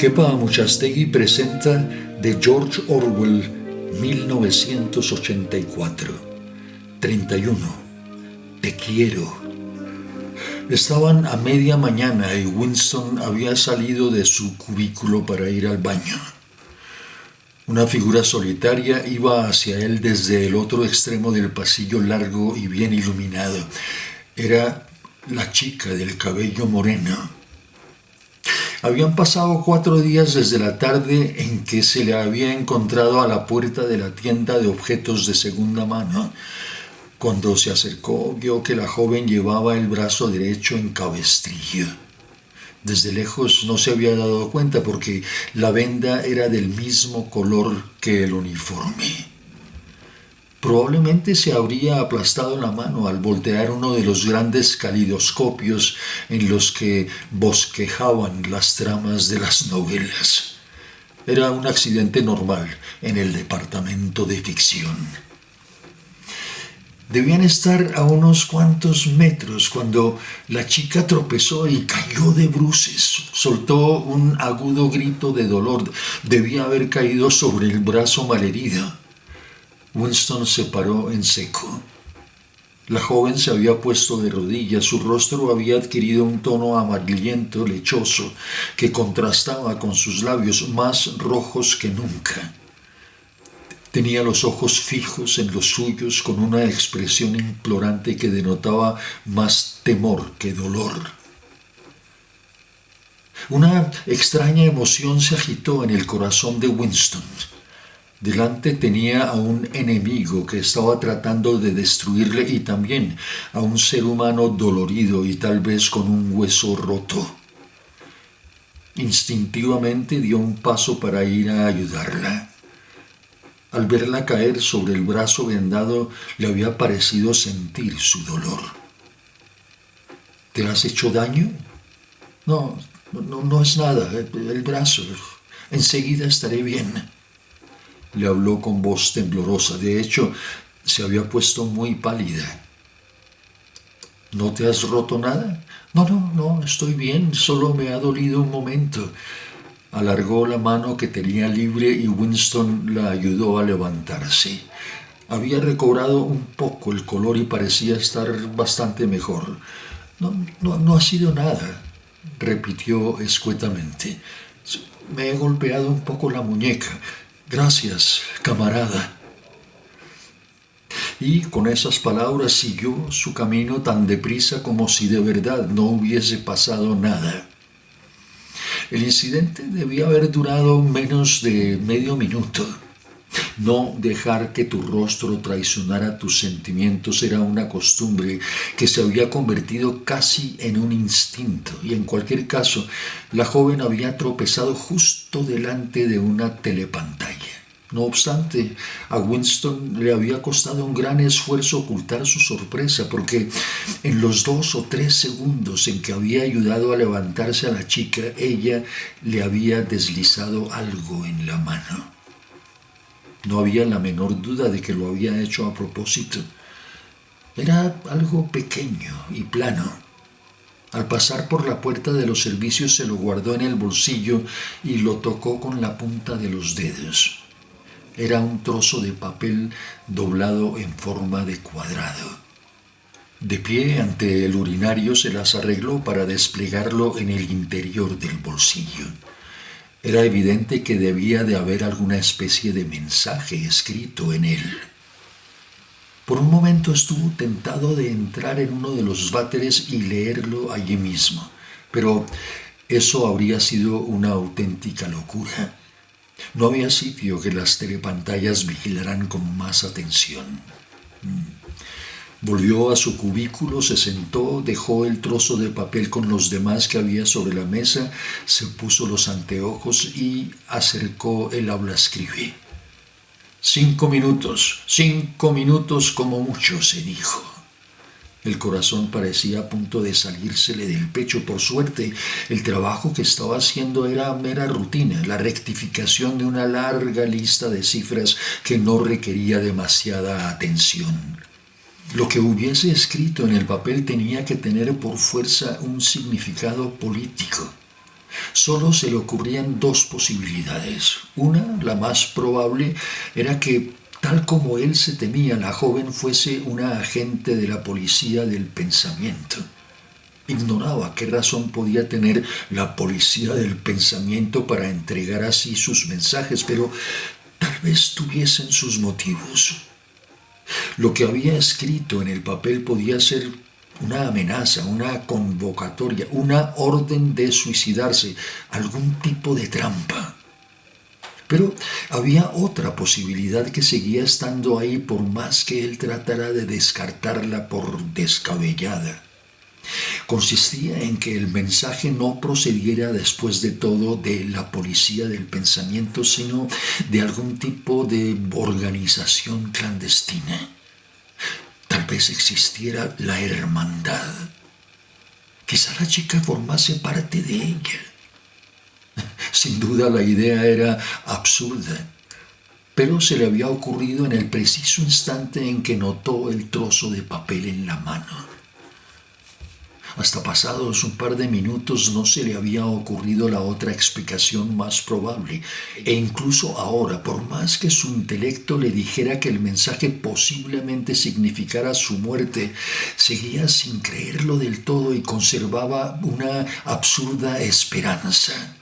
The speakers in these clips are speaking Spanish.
Kepa Amuchastegui presenta de George Orwell 1984. 31. Te quiero. Estaban a media mañana y Winston había salido de su cubículo para ir al baño. Una figura solitaria iba hacia él desde el otro extremo del pasillo largo y bien iluminado. Era la chica del cabello moreno. Habían pasado 4 días desde la tarde en que se le había encontrado a la puerta de la tienda de objetos de segunda mano. Cuando se acercó, vio que la joven llevaba el brazo derecho en cabestrillo. Desde lejos no se había dado cuenta porque la venda era del mismo color que el uniforme. Probablemente se habría aplastado la mano al voltear uno de los grandes calidoscopios en los que bosquejaban las tramas de las novelas. Era un accidente normal en el departamento de ficción. Debían estar a unos cuantos metros cuando la chica tropezó y cayó de bruces. Soltó un agudo grito de dolor. Debía haber caído sobre el brazo malherido. Winston se paró en seco. La joven se había puesto de rodillas. Su rostro había adquirido un tono amarillento, lechoso, que contrastaba con sus labios más rojos que nunca. Tenía los ojos fijos en los suyos con una expresión implorante que denotaba más temor que dolor. Una extraña emoción se agitó en el corazón de Winston. Delante tenía a un enemigo que estaba tratando de destruirle y también a un ser humano dolorido y tal vez con un hueso roto. Instintivamente dio un paso para ir a ayudarla. Al verla caer sobre el brazo vendado, le había parecido sentir su dolor. ¿Te has hecho daño? No es nada, el brazo. Enseguida estaré bien. Le habló con voz temblorosa. De hecho, se había puesto muy pálida. ¿No te has roto nada? No, estoy bien, solo me ha dolido un momento. Alargó la mano que tenía libre y Winston la ayudó a levantarse. Había recobrado un poco el color y parecía estar bastante mejor. No ha sido nada, repitió escuetamente. Me he golpeado un poco la muñeca. Gracias, camarada. Y con esas palabras siguió su camino tan deprisa como si de verdad no hubiese pasado nada. El incidente debía haber durado menos de medio minuto. No dejar que tu rostro traicionara tus sentimientos era una costumbre que se había convertido casi en un instinto, y en cualquier caso, la joven había tropezado justo delante de una telepantalla. No obstante, a Winston le había costado un gran esfuerzo ocultar su sorpresa, porque en los 2 o 3 segundos en que había ayudado a levantarse a la chica, ella le había deslizado algo en la mano. No había la menor duda de que lo había hecho a propósito. Era algo pequeño y plano. Al pasar por la puerta de los servicios se lo guardó en el bolsillo y lo tocó con la punta de los dedos. Era un trozo de papel doblado en forma de cuadrado. De pie ante el urinario se las arregló para desplegarlo en el interior del bolsillo. Era evidente que debía de haber alguna especie de mensaje escrito en él. Por un momento estuvo tentado de entrar en uno de los váteres y leerlo allí mismo, pero eso habría sido una auténtica locura. No había sitio que las telepantallas vigilaran con más atención. Volvió a su cubículo, se sentó, dejó el trozo de papel con los demás que había sobre la mesa, se puso los anteojos y acercó el hablaescribe. 5 minutos como mucho, se dijo. El corazón parecía a punto de salírsele del pecho. Por suerte, el trabajo que estaba haciendo era mera rutina, la rectificación de una larga lista de cifras que no requería demasiada atención. Lo que hubiese escrito en el papel tenía que tener por fuerza un significado político. Solo se le ocurrían dos posibilidades. Una, la más probable, era que, tal como él se temía, la joven fuese una agente de la policía del pensamiento. Ignoraba qué razón podía tener la policía del pensamiento para entregar así sus mensajes, pero tal vez tuviesen sus motivos. Lo que había escrito en el papel podía ser una amenaza, una convocatoria, una orden de suicidarse, algún tipo de trampa. Pero había otra posibilidad que seguía estando ahí por más que él tratara de descartarla por descabellada. Consistía en que el mensaje no procediera después de todo de la policía del pensamiento, sino de algún tipo de organización clandestina. Tal vez existiera la hermandad. Quizá la chica formase parte de ella. Sin duda la idea era absurda, pero se le había ocurrido en el preciso instante en que notó el trozo de papel en la mano. Hasta pasados un par de minutos no se le había ocurrido la otra explicación más probable, e incluso ahora, por más que su intelecto le dijera que el mensaje posiblemente significara su muerte, seguía sin creerlo del todo y conservaba una absurda esperanza.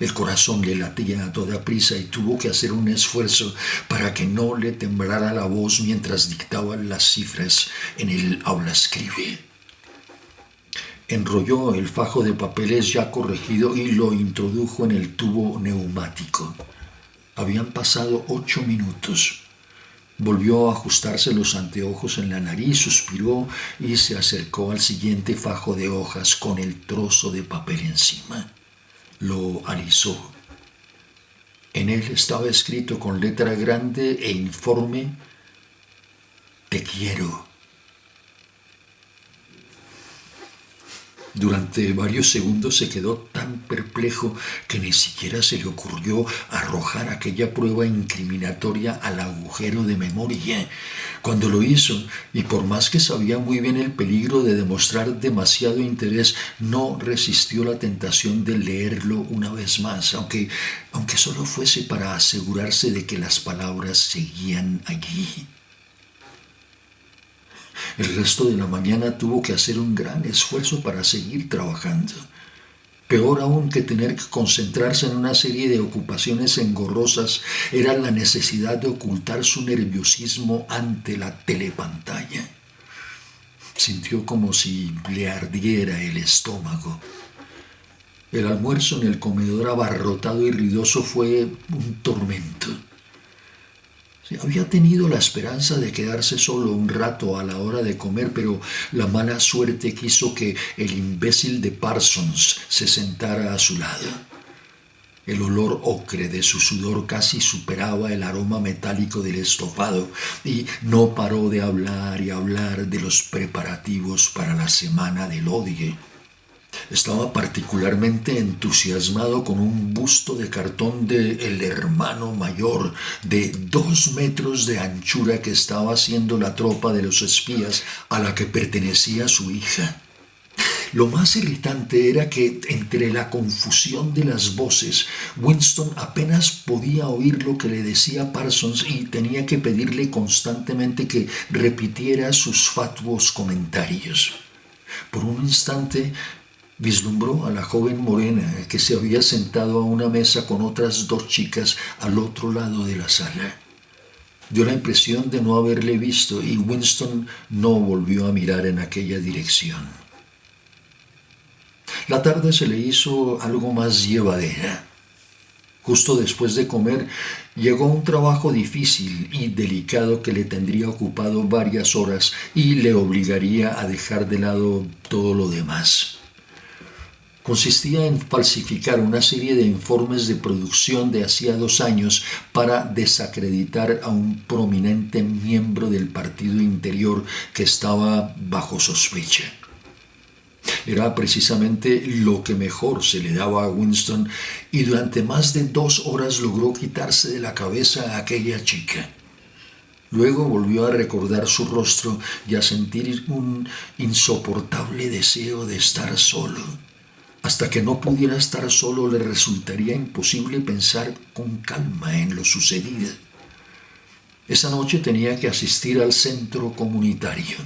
El corazón le latía a toda prisa y tuvo que hacer un esfuerzo para que no le temblara la voz mientras dictaba las cifras en el aula-escribe. Enrolló el fajo de papeles ya corregido y lo introdujo en el tubo neumático. Habían pasado 8 minutos. Volvió a ajustarse los anteojos en la nariz, suspiró y se acercó al siguiente fajo de hojas con el trozo de papel encima. Lo alisó. En él estaba escrito con letra grande e informe: «Te quiero». Durante varios segundos se quedó tan perplejo que ni siquiera se le ocurrió arrojar aquella prueba incriminatoria al agujero de memoria. Cuando lo hizo, y por más que sabía muy bien el peligro de demostrar demasiado interés, no resistió la tentación de leerlo una vez más, aunque solo fuese para asegurarse de que las palabras seguían allí. El resto de la mañana tuvo que hacer un gran esfuerzo para seguir trabajando. Peor aún que tener que concentrarse en una serie de ocupaciones engorrosas era la necesidad de ocultar su nerviosismo ante la telepantalla. Sintió como si le ardiera el estómago. El almuerzo en el comedor abarrotado y ruidoso fue un tormento. Había tenido la esperanza de quedarse solo un rato a la hora de comer, pero la mala suerte quiso que el imbécil de Parsons se sentara a su lado. El olor ocre de su sudor casi superaba el aroma metálico del estofado y no paró de hablar y hablar de los preparativos para la semana del odio. Estaba particularmente entusiasmado con un busto de cartón de el hermano mayor de 2 metros de anchura que estaba haciendo la tropa de los espías a la que pertenecía su hija. Lo más irritante era que, entre la confusión de las voces, Winston apenas podía oír lo que le decía Parsons y tenía que pedirle constantemente que repitiera sus fatuos comentarios. Por un instante vislumbró a la joven morena que se había sentado a una mesa con otras 2 chicas al otro lado de la sala. Dio la impresión de no haberle visto y Winston no volvió a mirar en aquella dirección. La tarde se le hizo algo más llevadera. Justo después de comer, llegó un trabajo difícil y delicado que le tendría ocupado varias horas y le obligaría a dejar de lado todo lo demás. Consistía en falsificar una serie de informes de producción de hacía 2 años para desacreditar a un prominente miembro del partido interior que estaba bajo sospecha. Era precisamente lo que mejor se le daba a Winston y durante más de 2 horas logró quitarse de la cabeza a aquella chica. Luego volvió a recordar su rostro y a sentir un insoportable deseo de estar solo. Hasta que no pudiera estar solo le resultaría imposible pensar con calma en lo sucedido. Esa noche tenía que asistir al centro comunitario.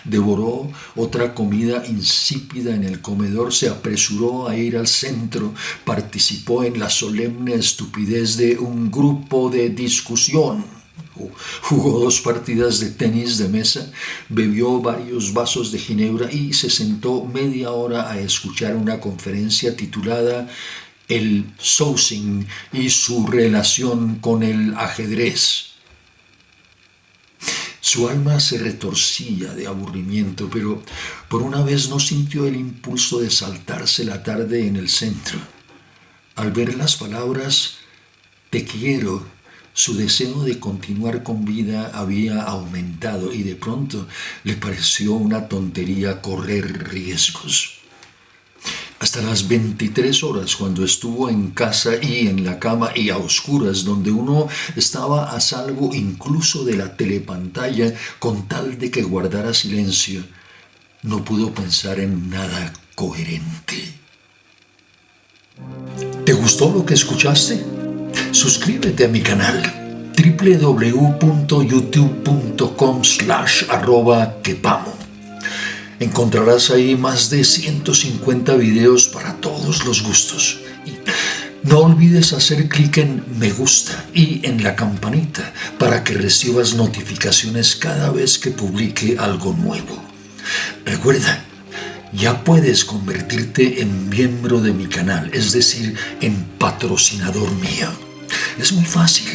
Devoró otra comida insípida en el comedor, se apresuró a ir al centro, participó en la solemne estupidez de un grupo de discusión. Jugó 2 partidas de tenis de mesa, bebió varios vasos de ginebra y se sentó media hora a escuchar una conferencia titulada El Sourcing y su relación con el ajedrez. Su alma se retorcía de aburrimiento, pero por una vez no sintió el impulso de saltarse la tarde en el centro. Al ver las palabras «te quiero», su deseo de continuar con vida había aumentado y de pronto le pareció una tontería correr riesgos. Hasta las 23 horas, cuando estuvo en casa y en la cama y a oscuras, donde uno estaba a salvo incluso de la telepantalla con tal de que guardara silencio, no pudo pensar en nada coherente. ¿Te gustó lo que escuchaste? Suscríbete a mi canal www.youtube.com/@quepamo. Encontrarás ahí más de 150 videos para todos los gustos. Y no olvides hacer clic en me gusta y en la campanita para que recibas notificaciones cada vez que publique algo nuevo. Recuerda, ya puedes convertirte en miembro de mi canal, es decir, en patrocinador mío. Es muy fácil.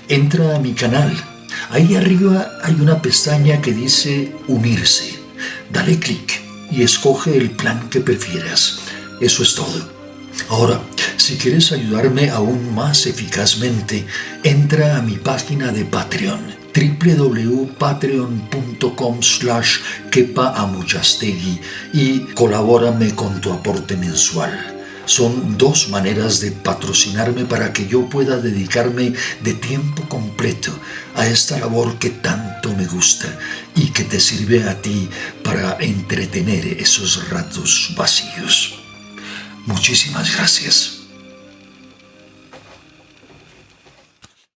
Entra a mi canal. Ahí arriba hay una pestaña que dice unirse. Dale clic y escoge el plan que prefieras. Eso es todo. Ahora, si quieres ayudarme aún más eficazmente, entra a mi página de Patreon, www.patreon.com/quepaamuchastegui y colabórame con tu aporte mensual. Son 2 maneras de patrocinarme para que yo pueda dedicarme de tiempo completo a esta labor que tanto me gusta y que te sirve a ti para entretener esos ratos vacíos. Muchísimas gracias.